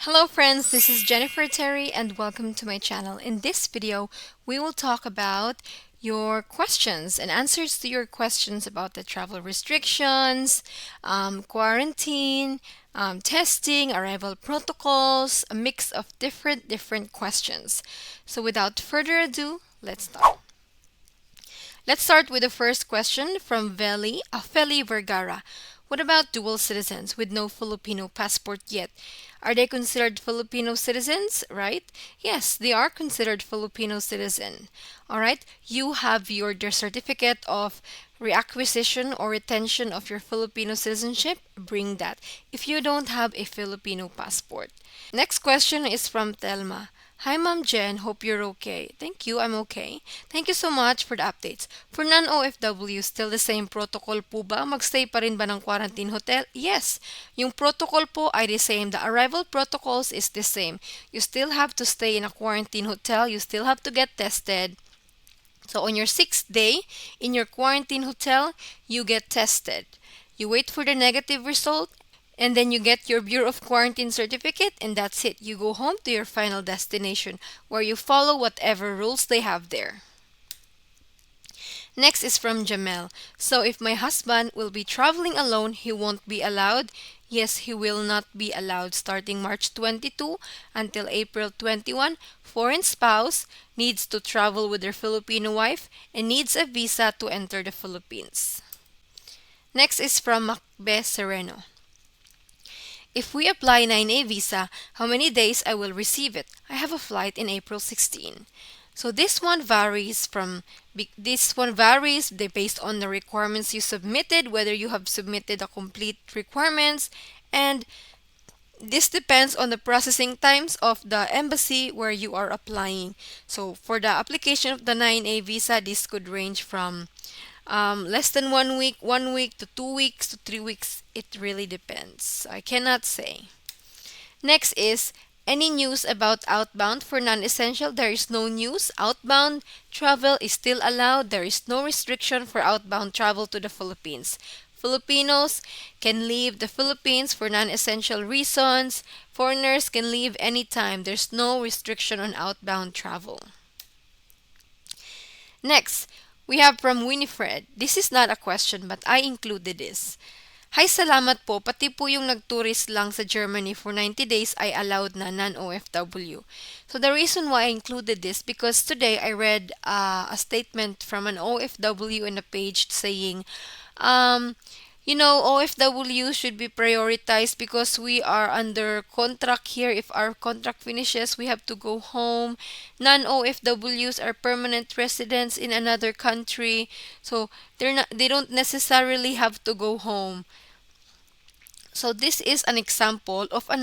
Hello friends, this is Jennifer Terri and welcome to my channel. In this video, we will talk about your questions and answers to your questions about the travel restrictions, quarantine, testing, arrival protocols, a mix of different questions. So without further ado, let's start. Let's start with the first question from Feli Vergara. What about dual citizens with no Filipino passport yet? Are they considered Filipino citizens, right? Yes, they are considered Filipino citizen. All right, you have your certificate of reacquisition or retention of your Filipino citizenship. Bring that if you don't have a Filipino passport. Next question is from Telma. Hi, Ma'am Jen. Hope you're okay. Thank you. I'm okay. Thank you so much for the updates. For non-OFW, still the same protocol po ba? Magstay pa rin ba ng quarantine hotel? Yes. Yung protocol po ay the same. The arrival protocols is the same. You still have to stay in a quarantine hotel. You still have to get tested. So on your 6th day in your quarantine hotel, you get tested. You wait for the negative result and then you get your Bureau of Quarantine certificate, and that's it. You go home to your final destination where you follow whatever rules they have there. Next is from Jamel. So if my husband will be traveling alone, he won't be allowed? Yes, he will not be allowed starting March 22 until April 21. Foreign spouse needs to travel with their Filipino wife and needs a visa to enter the Philippines. Next is from Macbe Sereno. If we apply 9A visa, how many days I will receive it? I have a flight in April 16. So this one varies based on the requirements you submitted, whether you have submitted the complete requirements, and this depends on the processing times of the embassy where you are applying. So for the application of the 9A visa, this could range from less than 1 week to 2 weeks to 3 weeks. It really depends. I cannot say. Next is any news about outbound for non-essential? There is no news. Outbound travel is still allowed. There is no restriction for outbound travel to the Philippines. Filipinos can leave the Philippines for non-essential reasons. Foreigners can leave anytime. There's no restriction on outbound travel. Next, we have from Winifred. This is not a question but I included this. Hi, salamat po. Pati po yung nag-tourist lang sa Germany for 90 days ay allowed na non-OFW. So the reason why I included this because today I read a statement from an OFW in a page saying, OFW should be prioritized because we are under contract here. If our contract finishes, we have to go home. Non-OFWs are permanent residents in another country, so they don't necessarily have to go home. So this is an example of a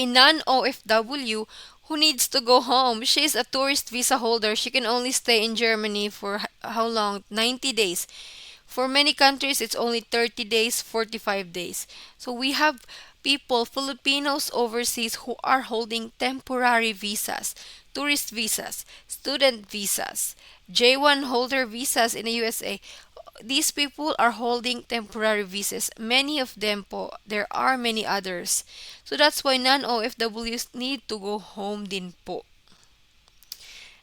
non-OFW who needs to go home. She is a tourist visa holder. She can only stay in Germany for how long? 90 days. For many countries, it's only 30 days, 45 days. So we have people, Filipinos overseas, who are holding temporary visas, tourist visas, student visas, J1 holder visas in the USA. These people are holding temporary visas. Many of them po, there are many others. So that's why non-OFWs need to go home din po.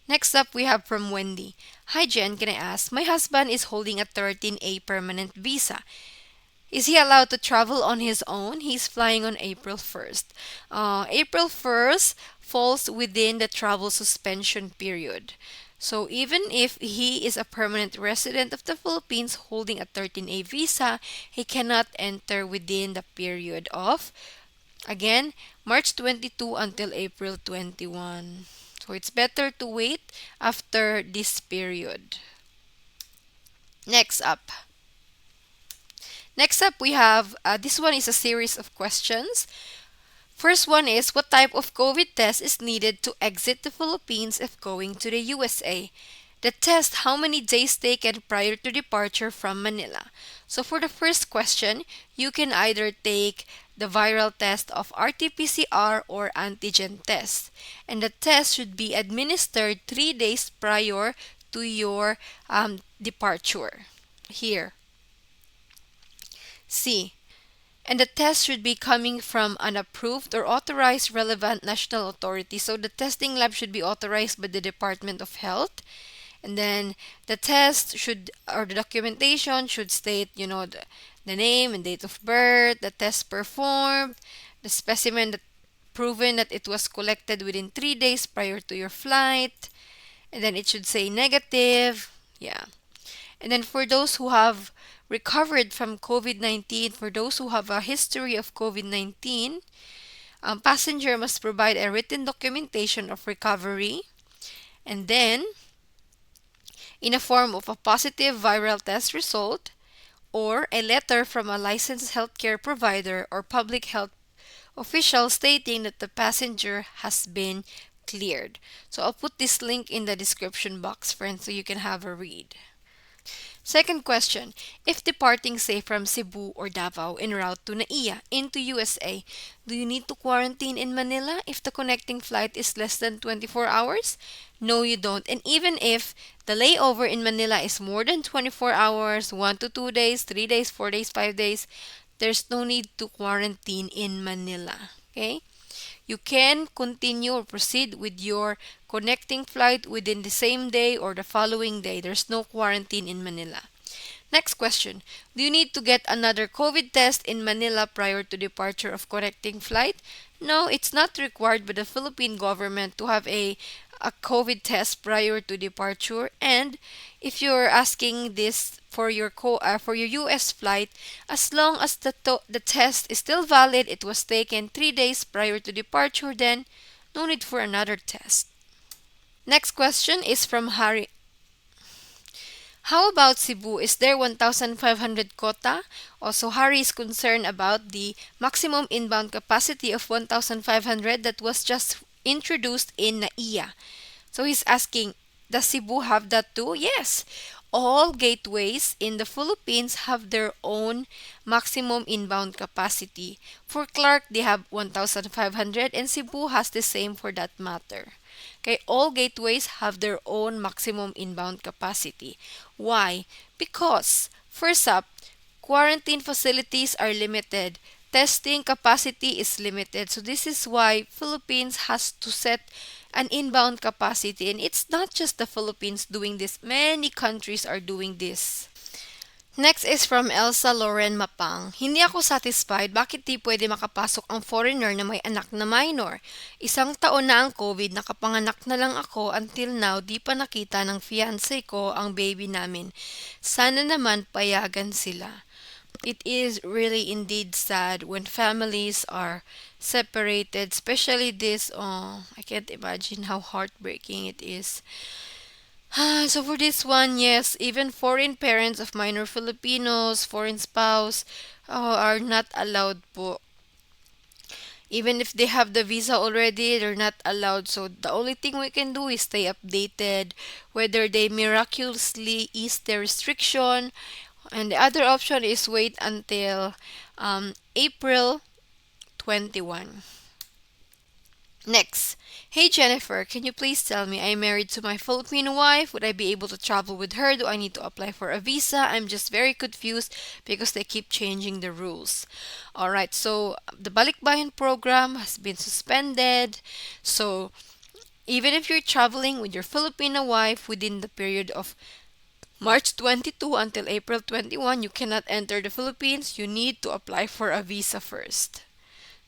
Next up, we have from Wendy. Hi Jen, can I ask? My husband is holding a 13A permanent visa. Is he allowed to travel on his own? He's flying on April 1st. April 1st falls within the travel suspension period. So even if he is a permanent resident of the Philippines holding a 13A visa, he cannot enter within the period of, again, March 22 until April 21. So it's better to wait after this period. Next up. Next up, we have this one is a series of questions. First one is what type of COVID test is needed to exit the Philippines if going to the USA? The test, how many days taken prior to departure from Manila? So for the first question, you can either take the viral test of RT-PCR or antigen test. And the test should be administered 3 days prior to your departure. Here. C. And the test should be coming from an approved or authorized relevant national authority. So the testing lab should be authorized by the Department of Health. And then the test should, or the documentation should state, the name and date of birth, the test performed, the specimen that proven that it was collected within 3 days prior to your flight. And then it should say negative. Yeah. And then for those who have recovered from COVID-19, for those who have a history of COVID-19, passenger must provide a written documentation of recovery, and then in a form of a positive viral test result or a letter from a licensed healthcare provider or public health official stating that the passenger has been cleared. So I'll put this link in the description box, friends, so you can have a read. Second question, if departing say from Cebu or Davao en route to NAIA into USA, do you need to quarantine in Manila if the connecting flight is less than 24 hours? No, you don't. And even if the layover in Manila is more than 24 hours, 1 to 2 days, 3 days, 4 days, 5 days, there's no need to quarantine in Manila. Okay? You can continue or proceed with your connecting flight within the same day or the following day. There's no quarantine in Manila. Next question. Do you need to get another COVID test in Manila prior to departure of connecting flight? No, it's not required by the Philippine government to have a COVID test prior to departure. And if you're asking this for your for your US flight, as long as the test is still valid, it was taken 3 days prior to departure, then no need for another test. Next question is from Harry. How about Cebu? Is there 1,500 quota? Also, Harry is concerned about the maximum inbound capacity of 1,500 that was just introduced in NAIA. So he's asking, does Cebu have that too? Yes. All gateways in the Philippines have their own maximum inbound capacity. For Clark, they have 1,500 and Cebu has the same for that matter. Okay, all gateways have their own maximum inbound capacity. Why? Because, first up, quarantine facilities are limited. Testing capacity is limited. So this is why Philippines has to set an inbound capacity. And it's not just the Philippines doing this. Many countries are doing this. Next is from Elsa Lauren Mapang. Hindi ako satisfied bakit di pwede makapasok ang foreigner na may anak na minor. 1 taon na ang COVID, nakapanganak na lang ako, until now di pa nakita ng fiancé ko ang baby namin. Sana naman payagan sila. It is really indeed sad when families are separated, especially this, I can't imagine how heartbreaking it is. So for this one, yes, even foreign parents of minor Filipinos, foreign spouse, are not allowed po. Even if they have the visa already, they're not allowed. So the only thing we can do is stay updated whether they miraculously ease their restriction. And the other option is wait until April 21. Next. Hey Jennifer, can you please tell me, I'm married to my Filipino wife. Would I be able to travel with her? Do I need to apply for a visa? I'm just very confused because they keep changing the rules. Alright, so the Balikbayan program has been suspended. So even if you're traveling with your Filipino wife within the period of March 22 until April 21, you cannot enter the Philippines. You need to apply for a visa first.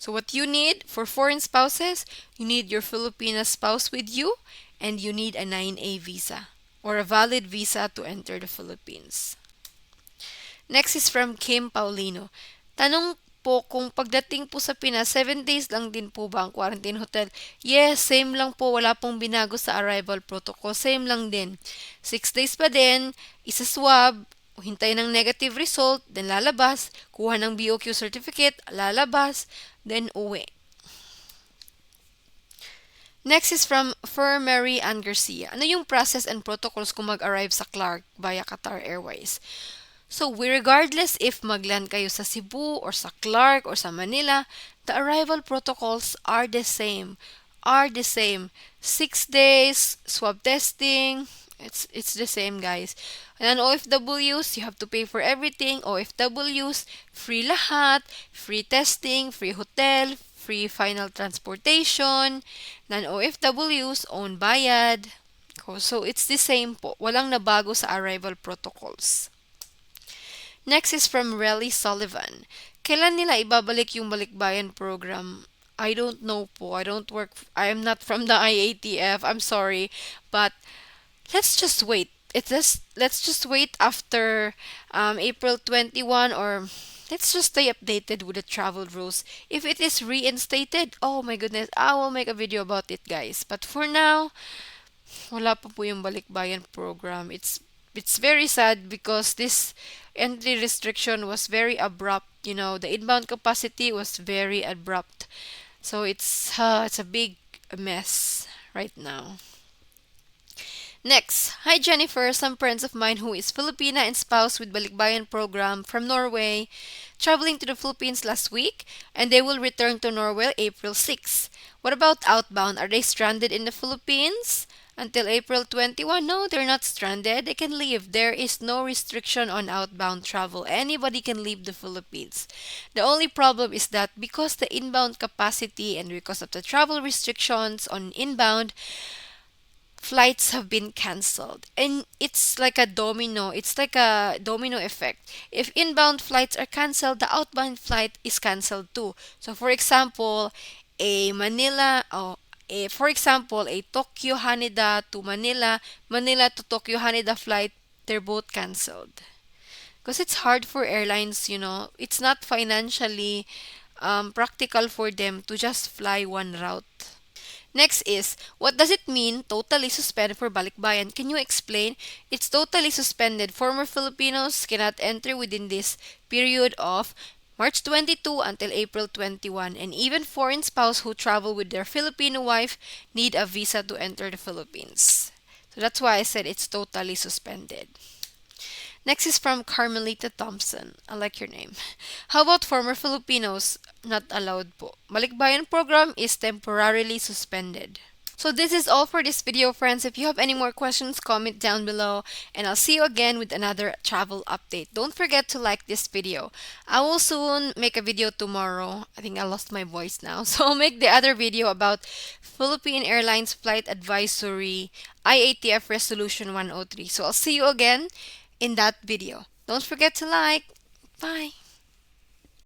So what you need for foreign spouses, you need your Filipino spouse with you, and you need a 9A visa or a valid visa to enter the Philippines. Next is from Kim Paulino. Tanong po kung pagdating po sa Pinas, 7 days lang din po ba ang quarantine hotel? Yes, same lang po. Wala pong binago sa arrival protocol. Same lang din. 6 days pa din, isa swab, hintay ng negative result, then lalabas, kuha ng BOQ certificate, lalabas, then uwi. Next is from Fer Mary Ann Garcia. Ano yung process and protocols kung mag-arrive sa Clark via Qatar Airways? So, regardless if magland kayo sa Cebu or sa Clark or sa Manila, the arrival protocols are the same. 6 days, swab testing, It's the same, guys. And OFWs, you have to pay for everything. OFWs, free lahat, free testing, free hotel, free final transportation. Non-OFWs, own bayad. So it's the same po. Walang nabago sa arrival protocols. Next is from Relly Sullivan. Kailan nila ibabalik yung balikbayan program? I don't know po. I am not from the IATF. I'm sorry. But let's just wait. Let's just wait after April 21, or let's just stay updated with the travel rules. If it is reinstated, oh my goodness, I will make a video about it, guys. But for now, wala pa po yung balikbayan program. It's very sad because this entry restriction was very abrupt. The inbound capacity was very abrupt. So it's a big mess right now. Next, hi Jennifer, some friends of mine who is Filipina and spouse with Balikbayan program from Norway traveling to the Philippines last week, and they will return to Norway April 6. What about outbound? Are they stranded in the Philippines until April 21? No, they're not stranded. They can leave. There is no restriction on outbound travel. Anybody can leave the Philippines. The only problem is that because the inbound capacity and because of the travel restrictions on inbound, flights have been canceled, and it's like a domino effect. If inbound flights are canceled, the outbound flight is canceled too. So for example, a manila oh, a for example a Tokyo Haneda to Manila, Manila to Tokyo Haneda flight, they're both canceled because it's hard for airlines. It's not financially practical for them to just fly one route. Next is, what does it mean totally suspended for Balikbayan? Can you explain? It's totally suspended. Former Filipinos cannot enter within this period of March 22 until April 21, and even foreign spouse who travel with their Filipino wife need a visa to enter the Philippines. So that's why I said it's totally suspended. Next is from Carmelita Thompson. I like your name. How about former Filipinos? Not allowed po. Balikbayan program is temporarily suspended. So this is all for this video, friends. If you have any more questions, comment down below, and I'll see you again with another travel update. Don't forget to like this video. I will soon make a video tomorrow. I think I lost my voice now. So I'll make the other video about Philippine Airlines Flight Advisory IATF Resolution 103. So I'll see you again in that video. Don't forget to like. Bye.